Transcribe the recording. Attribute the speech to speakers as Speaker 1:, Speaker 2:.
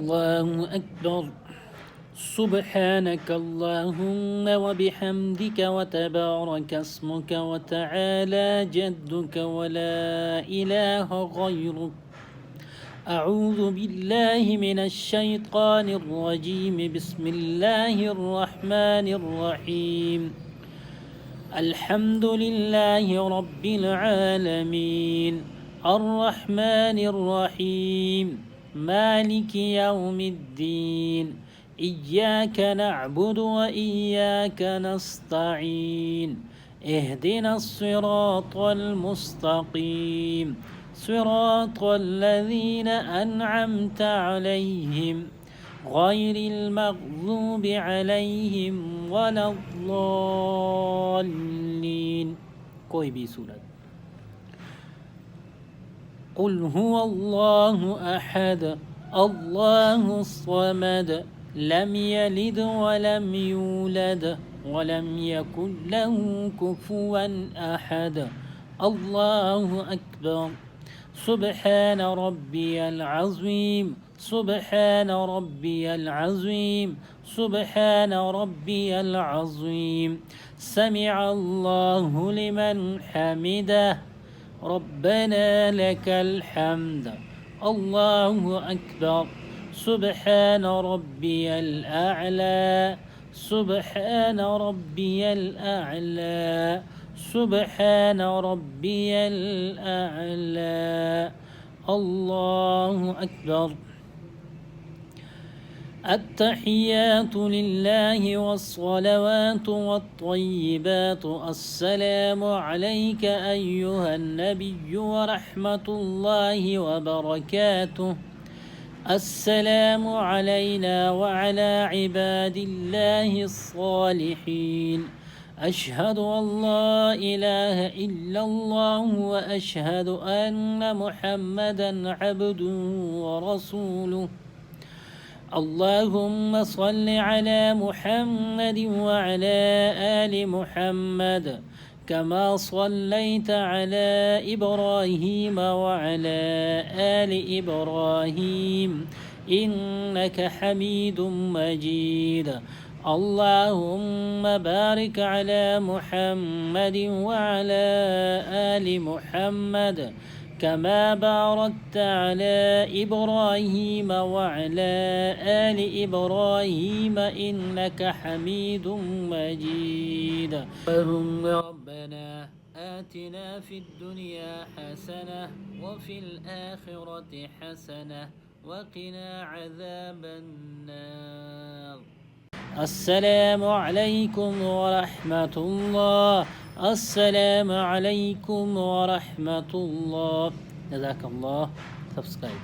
Speaker 1: الله أكبر. سبحانك اللهم وبحمدك وتبارك اسمك وتعالى جدك ولا إله غيرك. أعوذ بالله من الشيطان الرجيم. بسم الله الرحمن الرحيم. الحمد لله رب العالمين الرحمن الرحيم مالك يوم الدين. إياك نعبد وإياك نستعين. اهدنا الصراط المستقيم صراط الذين أنعمت عليهم غير المغضوب عليهم ولا الضالين. कोई भी सूरत। قل هو الله أحد الله الصمد لم يلد ولم يولد ولم يكن له كفوا أحد. الله أكبر. سبحان ربي العظيم سبحان ربي العظيم سبحان ربي العظيم. سمع الله لمن حمده ربنا لك الحمد. الله أكبر. سبحان ربي الأعلى سبحان ربي الأعلى سبحان ربي الأعلى. الله أكبر. التحيات لله والصلوات والطيبات. السلام عليك أيها النبي ورحمة الله وبركاته. السلام علينا وعلى عباد الله الصالحين. أشهد أن لا إله إلا الله وأشهد أن محمدا عبده ورسوله. اللهم صل على محمد وعلى آل محمد كما صليت على إبراهيم وعلى آل إبراهيم إنك حميد مجيد. اللهم بارك على محمد وعلى آل محمد كما باركت على إبراهيم وعلى آل إبراهيم إنك حميد مجيد. اللهم ربنا آتنا في الدنيا حسنة وفي الآخرة حسنة وقنا عذاب النار. السلام عليكم ورحمة الله. السلام عليكم ورحمة الله. جزاك الله. سبسكرايب.